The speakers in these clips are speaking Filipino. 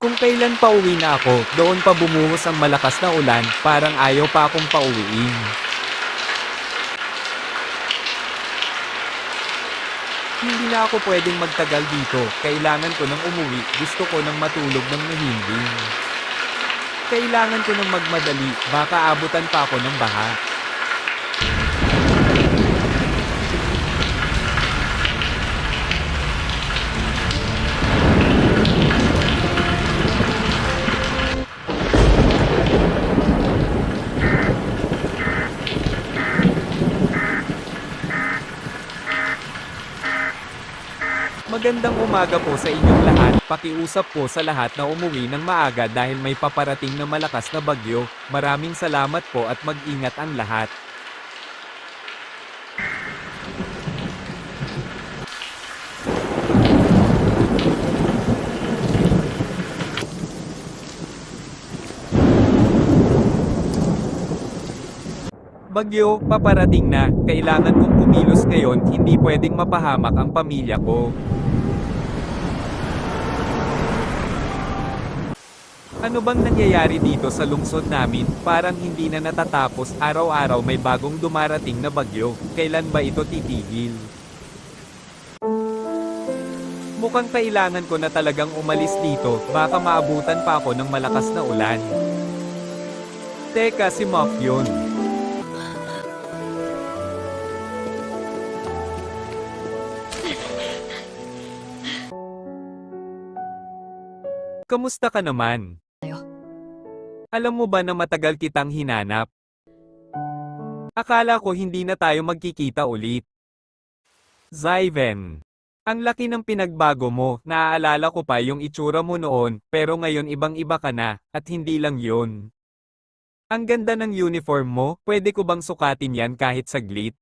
Kung kailan pauwi na ako, doon pa bumuhos ang malakas na ulan, parang ayaw pa akong pauwiin. Hindi na ako pwedeng magtagal dito, kailangan ko nang umuwi, gusto ko nang matulog ng mahimbing. Kailangan ko nang magmadali, baka abutan pa ako ng baha. Magandang umaga po sa inyong lahat. Pakiusap po sa lahat na umuwi ng maaga dahil may paparating na malakas na bagyo. Maraming salamat po at mag-ingat ang lahat. Bagyo, paparating na. Kailangan kong kumilos ngayon, hindi pwedeng mapahamak ang pamilya ko. Ano bang nangyayari dito sa lungsod namin? Parang hindi na natatapos, araw-araw may bagong dumarating na bagyo. Kailan ba ito titigil? Mukhang kailangan ko na talagang umalis dito, baka maabutan pa ako ng malakas na ulan. Teka, si Mock yun. Kamusta ka naman? Alam mo ba na matagal kitang hinanap? Akala ko hindi na tayo magkikita ulit. Zyven. Ang laki ng pinagbago mo, naaalala ko pa yung itsura mo noon, pero ngayon ibang-iba ka na, at hindi lang yun. Ang ganda ng uniform mo, pwede ko bang sukatin yan kahit saglit?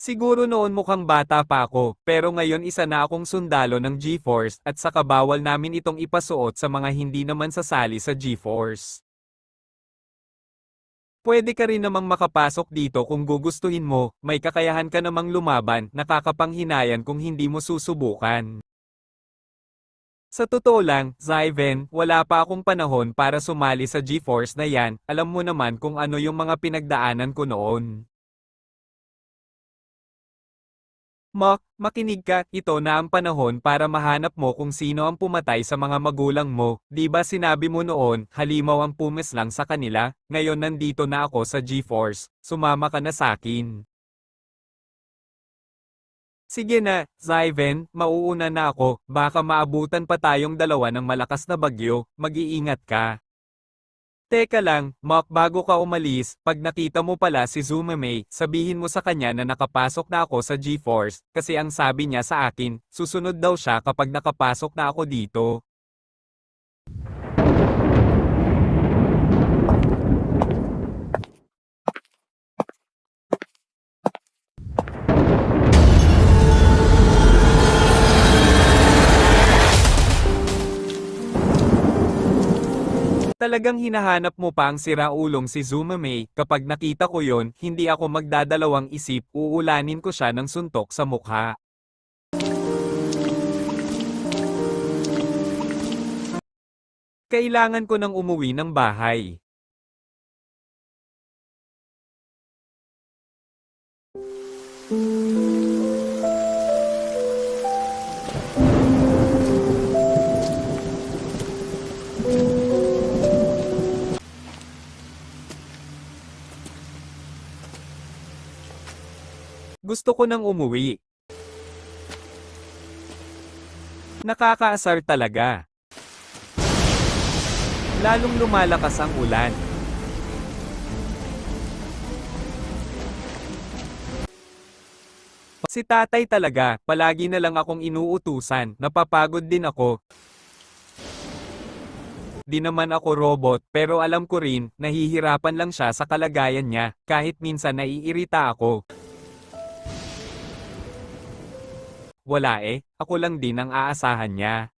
Siguro noon mukhang bata pa ako, pero ngayon isa na akong sundalo ng G-Force at saka bawal namin itong ipasuot sa mga hindi naman sasali sa G-Force. Pwede ka rin namang makapasok dito kung gugustuhin mo, may kakayahan ka namang lumaban, nakakapanghinayang kung hindi mo susubukan. Sa totoo lang, Zyven, wala pa akong panahon para sumali sa G-Force na yan, alam mo naman kung ano yung mga pinagdaanan ko noon. Makinig ka, ito na ang panahon para mahanap mo kung sino ang pumatay sa mga magulang mo, di ba sinabi mo noon, halimaw ang pumes lang sa kanila, ngayon nandito na ako sa G-Force, sumama ka na sakin. Sige na, Zyven, mauuna na ako, baka maabutan pa tayong dalawa ng malakas na bagyo, mag-iingat ka. Teka lang, Mock, bago ka umalis, pag nakita mo pala si Zumame, sabihin mo sa kanya na nakapasok na ako sa G-Force, kasi ang sabi niya sa akin, susunod daw siya kapag nakapasok na ako dito. Talagang hinahanap mo pa ang siraulong si Zumame, kapag nakita ko yon, hindi ako magdadalawang isip, uulanin ko siya ng suntok sa mukha. Kailangan ko nang umuwi ng bahay. Gusto ko nang umuwi. Nakakaasar talaga. Lalong lumalakas ang ulan. Si tatay talaga, palagi na lang akong inuutusan, napapagod din ako. Di naman ako robot, pero alam ko rin, nahihirapan lang siya sa kalagayan niya, kahit minsan naiirita ako. Wala ako lang din ang aasahan niya.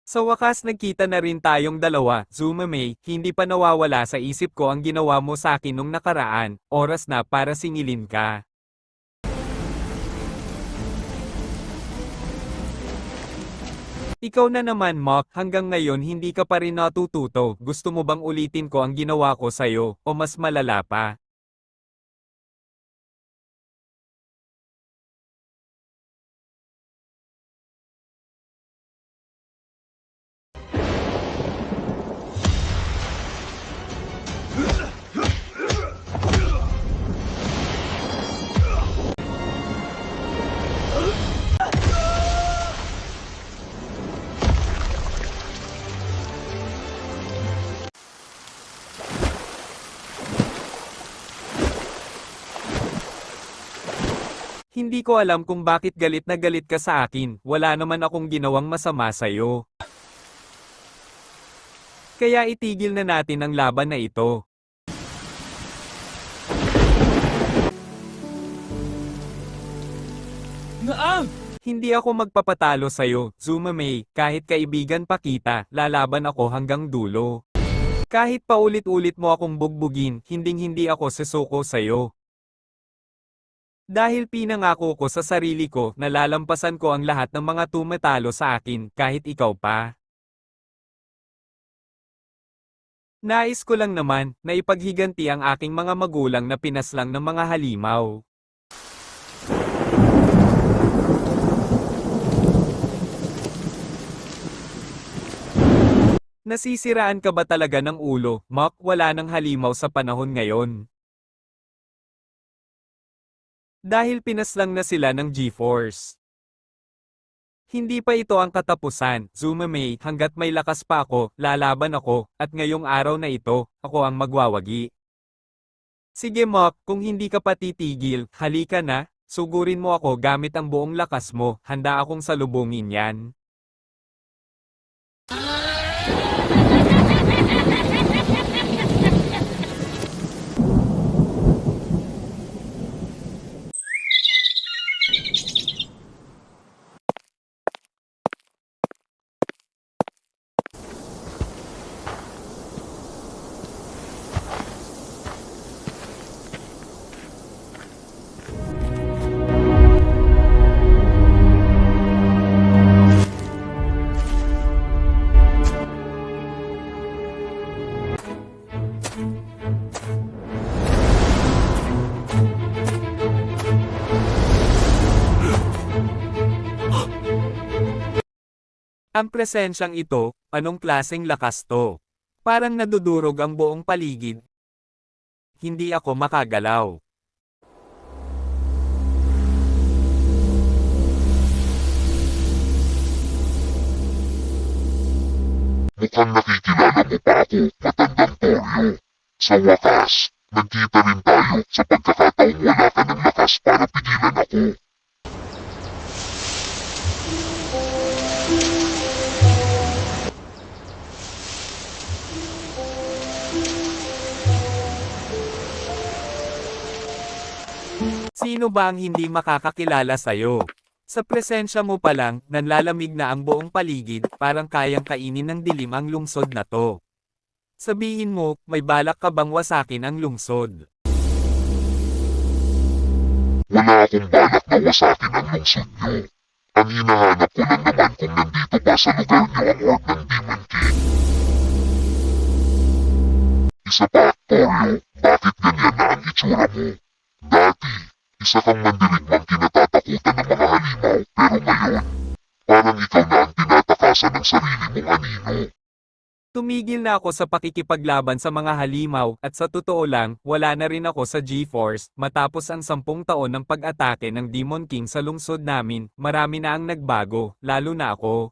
Sa wakas nagkita na rin tayong dalawa, Zumame, hindi pa nawawala sa isip ko ang ginawa mo sa akin nung nakaraan, oras na para singilin ka. Ikaw na naman, Mock, hanggang ngayon hindi ka pa rin natututo, gusto mo bang ulitin ko ang ginawa ko sa'yo, o mas malala pa? Hindi ko alam kung bakit galit na galit ka sa akin, wala naman akong ginawang masama sa'yo. Kaya itigil na natin ang laban na ito. Hindi ako magpapatalo sa'yo, Zumame, kahit kaibigan pa kita, lalaban ako hanggang dulo. Kahit paulit-ulit mo akong bugbugin, hinding-hindi ako susuko sa'yo. Dahil pinangako ko sa sarili ko na lalampasan ko ang lahat ng mga tumatalo sa akin, kahit ikaw pa. Nais ko lang naman, na ipaghiganti ang aking mga magulang na pinaslang ng mga halimaw. Nasisiraan ka ba talaga ng ulo, Mock? Wala nang halimaw sa panahon ngayon. Dahil pinaslang na sila ng G-Force. Hindi pa ito ang katapusan, Zumame, hanggat may lakas pa ako, lalaban ako, at ngayong araw na ito, ako ang magwawagi. Sige Mock, kung hindi ka pa titigil, halika na, sugurin mo ako gamit ang buong lakas mo, handa akong salubungin yan. Ang presensyang ito, anong klaseng lakas to? Parang nadudurog ang buong paligid. Hindi ako makagalaw. Mukhang nakikilala mo pa ako, matandang Toryo. Sa wakas, nagkita rin tayo sa pagkakataong wala ka ng lakas para pigilan ako. Sino ba ang hindi makakakilala sa'yo? Sa presensya mo pa lang, nanlalamig na ang buong paligid, parang kayang kainin ng dilim ang lungsod na to. Sabihin mo, may balak ka bang wasakin ang lungsod? Wala akong balak na wasakin ang lungsod niyo. Ang hinahanap ko lang naman kung nandito ba sa lugar niyo ang Orb ng Demon King. Isa pa, Toryo, bakit ganyan na ang itsura mo? Dati, isa kang mandirigmang kinatatakutan ng mga halimaw, pero ngayon, parang ikaw na ang tinatakasan ng sarili mong anino. Tumigil na ako sa pakikipaglaban sa mga halimaw, at sa totoo lang, wala na rin ako sa G-Force, matapos ang 10 taon ng pag-atake ng Demon King sa lungsod namin, marami na ang nagbago, lalo na ako.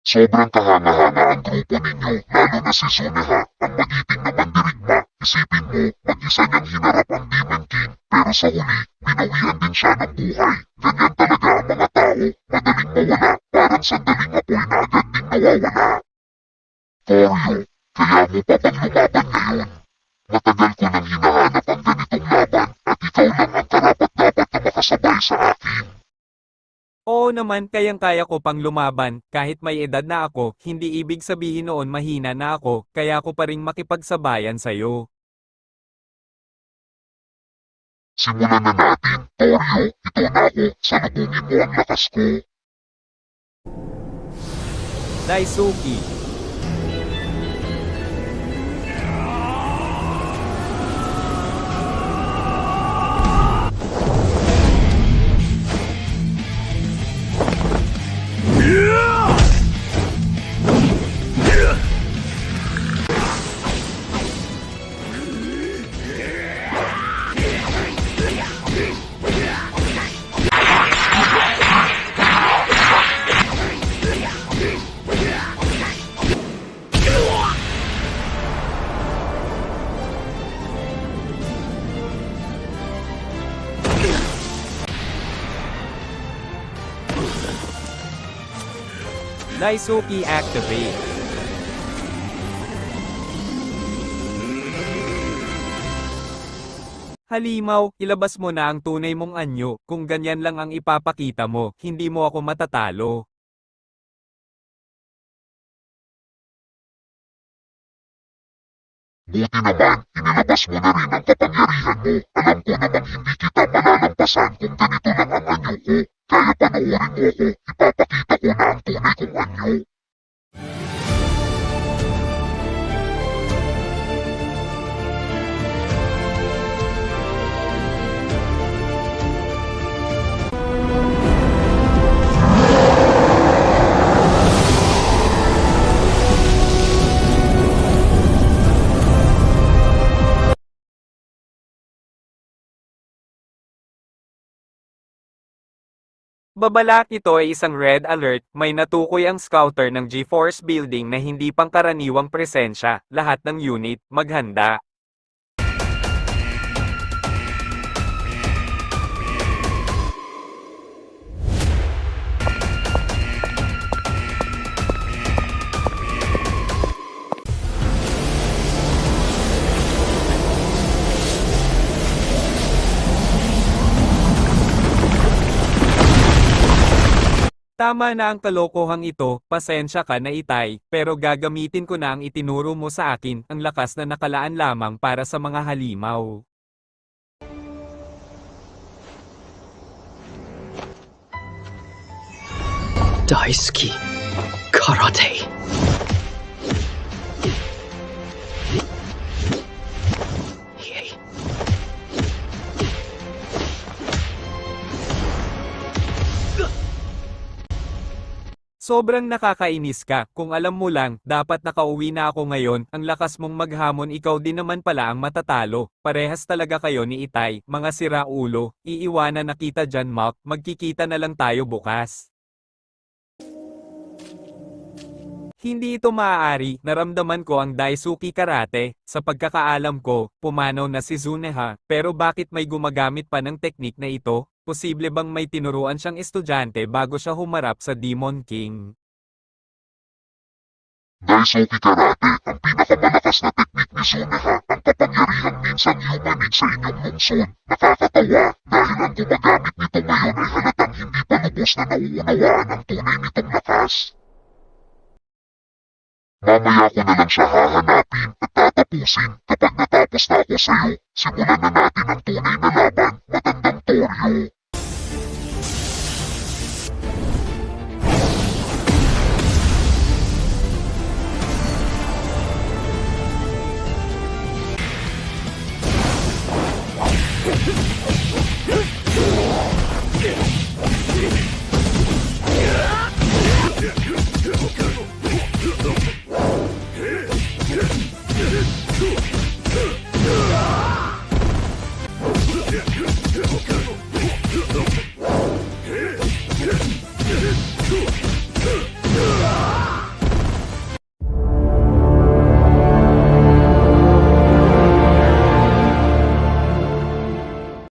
Sobrang kahanga-hanga ang grupo ninyo, lalo na si Suneha, ang magiting na mandirigma. Isipin mo, mag-isa niyang hinarap ang Demon King, pero sa huli, binawian din siya ng buhay. Ganyan talaga ang mga tao, madaling mawala, parang sandaling apoy na agad ding nawawala. Toryo, kaya mo pa bang lumaban ngayon? Matagal ko nang hinahanap ang ganitong laban, at ikaw lang ang karapat-dapat na makasabay sa akin. Oo naman, kayang-kaya ko pang lumaban, kahit may edad na ako, hindi ibig sabihin noon mahina na ako, kaya ko pa ring makipagsabayan sa'yo. Simulan na natin, Toryo. Ito na ako, salubungin mo ang lakas ko. Daisuke. Daisuke activate. Halimaw, ilabas mo na ang tunay mong anyo, kung ganyan lang ang ipapakita mo, hindi mo ako matatalo. Buti naman, inilabas mo na rin ang kapangyarihan mo. Alam ko namang hindi kita malalampasan kung ganito lang ang anyo ko. Kaya panoorin mo ako, ipapakita ko na ang tunay kong anyo. Babalak, ito ay isang red alert, may natukoy ang scouter ng G-Force building na hindi pangkaraniwang presensya, lahat ng unit, maghanda. Tama na ang kalokohang ito, pasensya ka na Itay, pero gagamitin ko na ang itinuro mo sa akin, ang lakas na nakalaan lamang para sa mga halimaw. Daisuke Karate. Yay. Sobrang nakakainis ka, kung alam mo lang, dapat nakauwi na ako ngayon, ang lakas mong maghamon, ikaw din naman pala ang matatalo. Parehas talaga kayo ni Itay, mga siraulo, iiwanan na kita dyan Mark, magkikita na lang tayo bukas. Hindi ito maaari, naramdaman ko ang Daisuke Karate, sa pagkakaalam ko, pumanaw na si Zuneha, pero bakit may gumagamit pa ng teknik na ito? Posible bang may tinuruan siyang estudyante bago siya humarap sa Demon King? Daisuke Karate, ang pinakamalakas na teknik ni Zuneha, ang kapangyarihang minsan humanid sa inyong lungsod. Nakakatawa, dahil ang gumagamit nito ngayon ay halatang hindi pa lubos na nauunawaan ang tunay nitong lakas. Mamaya ko na lang siya hahanapin at tatapusin. Kapag natapos na ako sa'yo, simulan na natin ang tunay na laban, matandang Toryo.